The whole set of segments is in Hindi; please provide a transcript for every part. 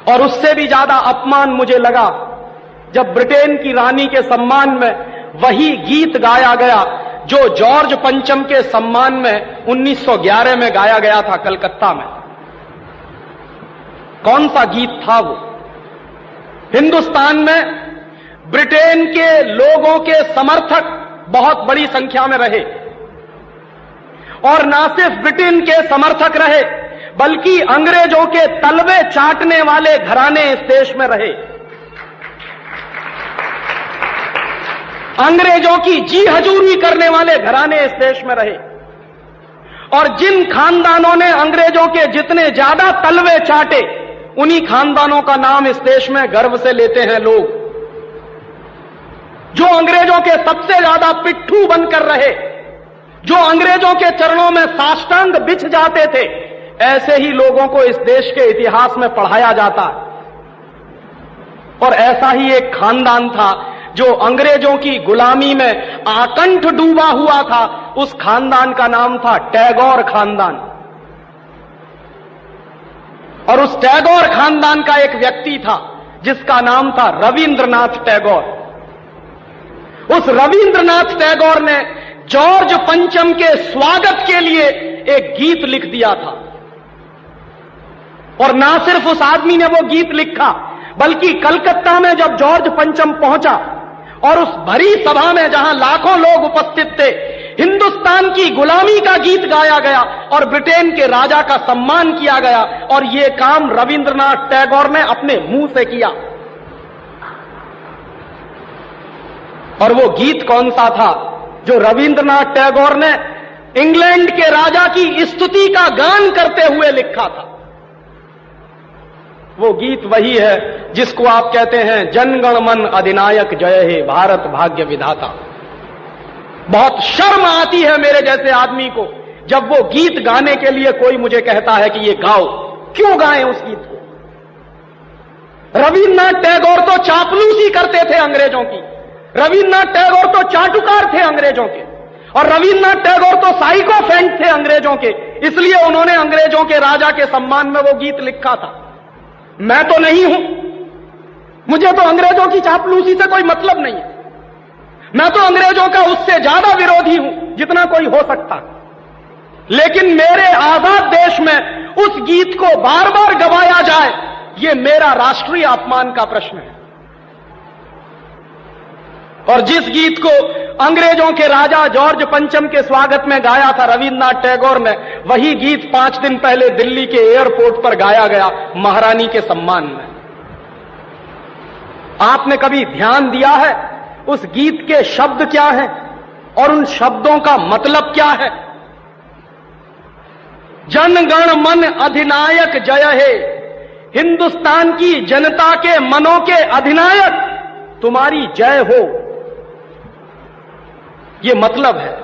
और उससे भी ज्यादा अपमान मुझे लगा जब ब्रिटेन की रानी के सम्मान में वही गीत गाया गया जो जॉर्ज पंचम के सम्मान में 1911 में गाया गया था कलकत्ता में। कौन सा गीत था वो? हिंदुस्तान में ब्रिटेन के लोगों के समर्थक बहुत बड़ी संख्या में रहे, और ना सिर्फ ब्रिटेन के समर्थक रहे बल्कि अंग्रेजों के तलवे चाटने वाले घराने इस देश में रहे। अंग्रेजों की जी हजूरी करने वाले घराने इस देश में रहे, और जिन खानदानों ने अंग्रेजों के जितने ज्यादा तलवे चाटे उन्हीं खानदानों का नाम इस देश में गर्व से लेते हैं लोग। जो अंग्रेजों के सबसे ज्यादा पिट्ठू बनकर रहे, जो अंग्रेजों के चरणों में साष्टांग बिछ जाते थे, ऐसे ही लोगों को इस देश के इतिहास में पढ़ाया जाता है। और ऐसा ही एक खानदान था जो अंग्रेजों की गुलामी में आकंठ डूबा हुआ था। उस खानदान का नाम था टैगोर खानदान। और उस टैगोर खानदान का एक व्यक्ति था जिसका नाम था रविंद्रनाथ टैगोर। उस रविंद्रनाथ टैगोर ने जॉर्ज पंचम के स्वागत के लिए एक गीत लिख दिया था। और ना सिर्फ उस आदमी ने वो गीत लिखा, बल्कि कलकत्ता में जब जॉर्ज पंचम पहुंचा और उस भरी सभा में जहां लाखों लोग उपस्थित थे, हिंदुस्तान की गुलामी का गीत गाया गया और ब्रिटेन के राजा का सम्मान किया गया। और यह काम रविंद्रनाथ टैगोर ने अपने मुंह से किया। और वो गीत कौन सा था जो रविंद्रनाथ टैगोर ने इंग्लैंड के राजा की स्तुति का गान करते हुए लिखा था? वो गीत वही है जिसको आप कहते हैं जनगण मन अधिनायक जय हे भारत भाग्य विधाता। बहुत शर्म आती है मेरे जैसे आदमी को जब वो गीत गाने के लिए कोई मुझे कहता है कि ये गाओ। क्यों गाएं उस गीत को? रविन्द्रनाथ टैगोर तो चापलूसी करते थे अंग्रेजों की, रविन्द्रनाथ टैगोर तो चाटुकार थे अंग्रेजों के, और रविन्द्रनाथ टैगोर तो साइकोफेंट थे अंग्रेजों के। इसलिए उन्होंने अंग्रेजों के राजा के सम्मान में वो गीत लिखा था। मैं तो नहीं हूं, मुझे तो अंग्रेजों की चापलूसी से कोई मतलब नहीं है। मैं तो अंग्रेजों का उससे ज्यादा विरोधी हूं जितना कोई हो सकता। लेकिन मेरे आजाद देश में उस गीत को बार बार गवाया जाए, यह मेरा राष्ट्रीय अपमान का प्रश्न है। और जिस गीत को अंग्रेजों के राजा जॉर्ज पंचम के स्वागत में गाया था रविन्द्रनाथ टैगोर ने, वही गीत 5 दिन पहले दिल्ली के एयरपोर्ट पर गाया गया महारानी के सम्मान में। आपने कभी ध्यान दिया है उस गीत के शब्द क्या हैं और उन शब्दों का मतलब क्या है? जनगण मन अधिनायक जय हे, हिंदुस्तान की जनता के मनों के अधिनायक तुम्हारी जय हो, ये मतलब है।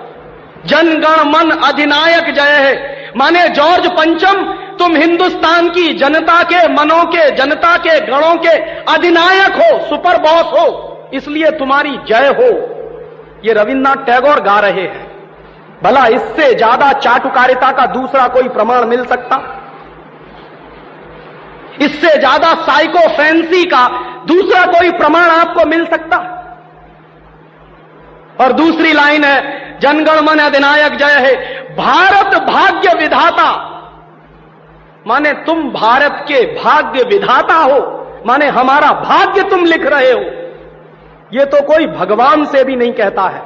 जनगण मन अधिनायक जय है माने जॉर्ज पंचम तुम हिंदुस्तान की जनता के मनों के, जनता के गणों के अधिनायक हो, सुपर बॉस हो, इसलिए तुम्हारी जय हो। ये रविन्द्रनाथ टैगोर गा रहे हैं। भला इससे ज्यादा चाटुकारिता का दूसरा कोई प्रमाण मिल सकता? इससे ज्यादा साइकोफेंसी का दूसरा कोई प्रमाण आपको मिल सकता? और दूसरी लाइन है जनगण मन अधिनायक जय है, भारत भाग्य विधाता, माने तुम भारत के भाग्य विधाता हो, माने हमारा भाग्य तुम लिख रहे हो। यह तो कोई भगवान से भी नहीं कहता है।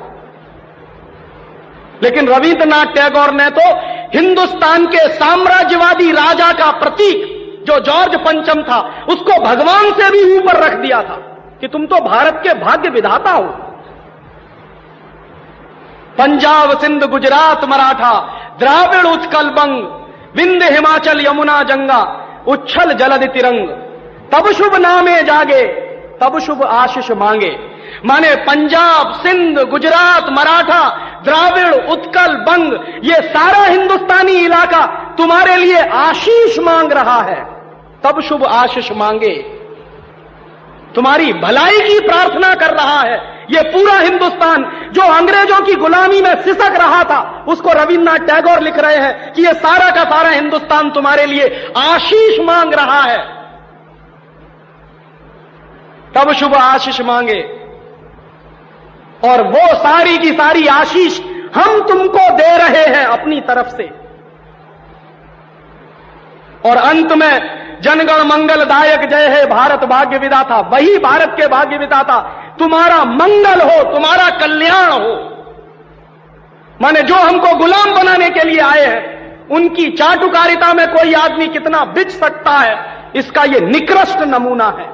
लेकिन रविन्द्रनाथ टैगोर ने तो हिंदुस्तान के साम्राज्यवादी राजा का प्रतीक जो जॉर्ज पंचम था उसको भगवान से भी ऊपर रख दिया था कि तुम तो भारत के भाग्य विधाता हो। पंजाब सिंध गुजरात मराठा द्राविड़ उत्कल बंग विंध्य हिमाचल यमुना जंगा उच्छल जलधि तिरंग, तब शुभ नामे जागे तब शुभ आशीष मांगे। माने पंजाब सिंध गुजरात मराठा द्राविड़ उत्कल बंग ये सारा हिंदुस्तानी इलाका तुम्हारे लिए आशीष मांग रहा है, तब शुभ आशीष मांगे। तुम्हारी भलाई की प्रार्थना कर रहा है। ये पूरा हिंदुस्तान जो अंग्रेजों की गुलामी में सिसक रहा था उसको रविन्द्रनाथ टैगोर लिख रहे हैं कि ये सारा का सारा हिंदुस्तान तुम्हारे लिए आशीष मांग रहा है। तब शुभ आशीष मांगे, और वो सारी की सारी आशीष हम तुमको दे रहे हैं अपनी तरफ से। और अंत में जनगण मंगलदायक जय है भारत भाग्य विधाता, वही भारत के भाग्य विधाता तुम्हारा मंगल हो, तुम्हारा कल्याण हो। माने जो हमको गुलाम बनाने के लिए आए हैं, उनकी चाटुकारिता में कोई आदमी कितना बिच सकता है, इसका यह निकृष्ट नमूना है।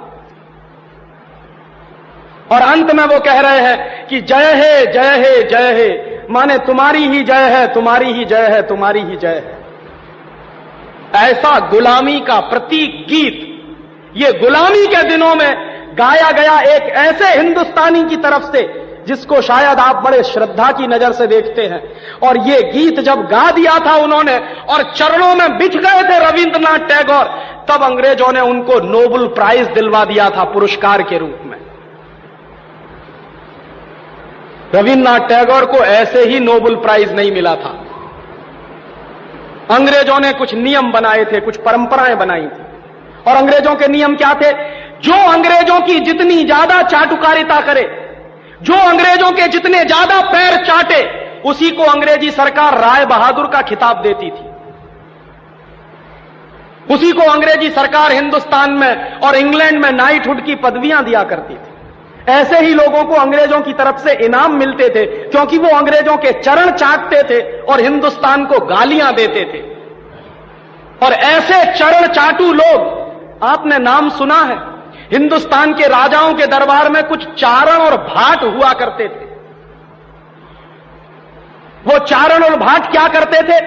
और अंत में वो कह रहे हैं कि जय है जय है जय है, माने तुम्हारी ही जय है, तुम्हारी ही जय है, तुम्हारी ही जय है। ऐसा गुलामी का प्रतीक गीत ये गुलामी के दिनों में गाया गया एक ऐसे हिंदुस्तानी की तरफ से जिसको शायद आप बड़े श्रद्धा की नजर से देखते हैं। और ये गीत जब गा दिया था उन्होंने और चरणों में बिछ गए थे रविंद्रनाथ टैगोर, तब अंग्रेजों ने उनको नोबेल प्राइज दिलवा दिया था पुरस्कार के रूप में। रविंद्रनाथ टैगोर को ऐसे ही नोबेल प्राइज नहीं मिला था। अंग्रेजों ने कुछ नियम बनाए थे, कुछ परंपराएं बनाई थी, और अंग्रेजों के नियम क्या थे? जो अंग्रेजों की जितनी ज्यादा चाटुकारिता करे, जो अंग्रेजों के जितने ज्यादा पैर चाटे, उसी को अंग्रेजी सरकार राय बहादुर का खिताब देती थी। उसी को अंग्रेजी सरकार हिंदुस्तान में और इंग्लैंड में नाइटहुड की पदवियां दिया करती थी। ऐसे ही लोगों को अंग्रेजों की तरफ से इनाम मिलते थे, क्योंकि वो अंग्रेजों के चरण चाटते थे और हिंदुस्तान को गालियां देते थे। और ऐसे चरण चाटू लोग आपने नाम सुना है, हिंदुस्तान के राजाओं के दरबार में कुछ चारण और भाट हुआ करते थे। वो चारण और भाट क्या करते थे?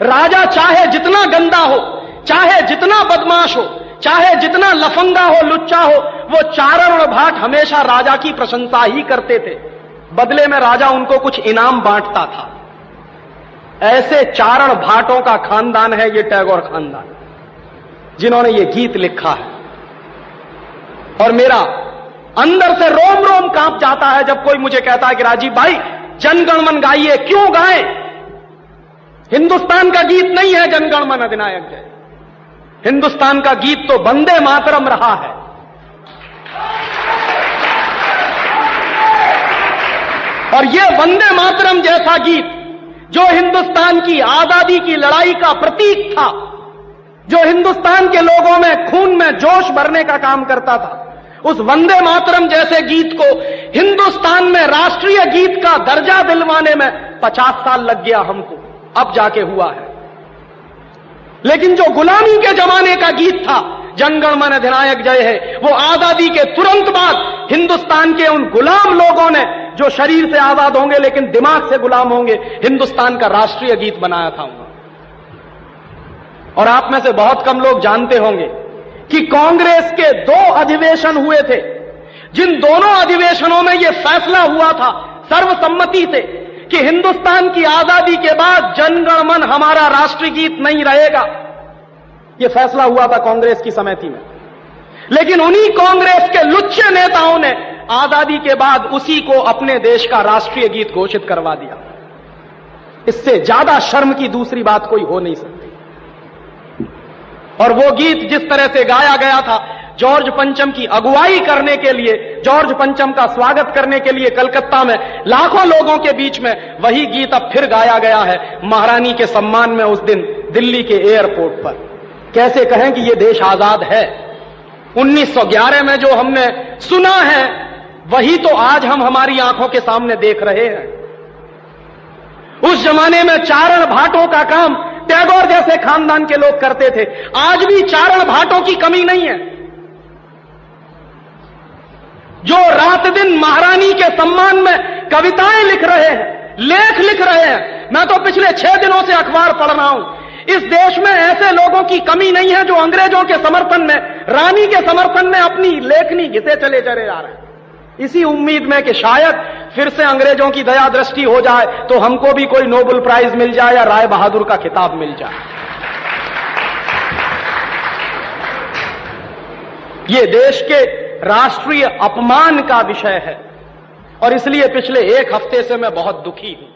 राजा चाहे जितना गंदा हो, चाहे जितना बदमाश हो, चाहे जितना लफंगा हो, लुच्चा हो, वो चारण और भाट हमेशा राजा की प्रशंसा ही करते थे। बदले में राजा उनको कुछ इनाम बांटता था। ऐसे चारण भाटों का खानदान है ये टैगोर खानदान, जिन्होंने ये गीत लिखा है। और मेरा अंदर से रोम रोम कांप जाता है जब कोई मुझे कहता है कि राजीव भाई जनगण मन गाइए। क्यों गाएं? हिंदुस्तान का गीत नहीं है जनगण मन अधिनायक जय। हिंदुस्तान का गीत तो वंदे मातरम रहा है। और यह वंदे मातरम जैसा गीत जो हिंदुस्तान की आजादी की लड़ाई का प्रतीक था, जो हिंदुस्तान के लोगों में खून में जोश भरने का काम करता था, उस वंदे मातरम जैसे गीत को हिंदुस्तान में राष्ट्रीय गीत का दर्जा दिलवाने में 50 साल लग गया हमको, अब जाके हुआ है। लेकिन जो गुलामी के जमाने का गीत था जनगण मन अधिनायक जय है, वो आजादी के तुरंत बाद हिंदुस्तान के उन गुलाम लोगों ने, जो शरीर से आजाद होंगे लेकिन दिमाग से गुलाम होंगे, हिंदुस्तान का राष्ट्रीय गीत बनाया था उन्होंने। और आप में से बहुत कम लोग जानते होंगे कि कांग्रेस के 2 अधिवेशन हुए थे, जिन दोनों अधिवेशनों में यह फैसला हुआ था सर्वसम्मति से कि हिंदुस्तान की आजादी के बाद जनगण मन हमारा राष्ट्रीय गीत नहीं रहेगा। यह फैसला हुआ था कांग्रेस की समिति में। लेकिन उन्हीं कांग्रेस के लुच्चे नेताओं ने आजादी के बाद उसी को अपने देश का राष्ट्रीय गीत घोषित करवा दिया। इससे ज्यादा शर्म की दूसरी बात कोई हो नहीं सकती। और वो गीत जिस तरह से गाया गया था जॉर्ज पंचम की अगुवाई करने के लिए, जॉर्ज पंचम का स्वागत करने के लिए कलकत्ता में लाखों लोगों के बीच में, वही गीत अब फिर गाया गया है महारानी के सम्मान में उस दिन दिल्ली के एयरपोर्ट पर। कैसे कहें कि यह देश आजाद है? 1911 में जो हमने सुना है वही तो आज हम हमारी आंखों के सामने देख रहे हैं। उस जमाने में चारण भाटों का काम टैगोर जैसे खानदान के लोग करते थे। आज भी चारण भाटों की कमी नहीं है, जो रात दिन महारानी के सम्मान में कविताएं लिख रहे हैं, लेख लिख रहे हैं। मैं तो पिछले 6 दिनों से अखबार पढ़ रहा हूं। इस देश में ऐसे लोगों की कमी नहीं है जो अंग्रेजों के समर्थन में, रानी के समर्थन में अपनी लेखनी घिसे चले जा रहे हैं, इसी उम्मीद में कि शायद फिर से अंग्रेजों की दया दृष्टि हो जाए तो हमको भी कोई नोबेल प्राइज मिल जाए या राय बहादुर का खिताब मिल जाए। ये देश के राष्ट्रीय अपमान का विषय है और इसलिए पिछले 1 हफ्ते से मैं बहुत दुखी हूं।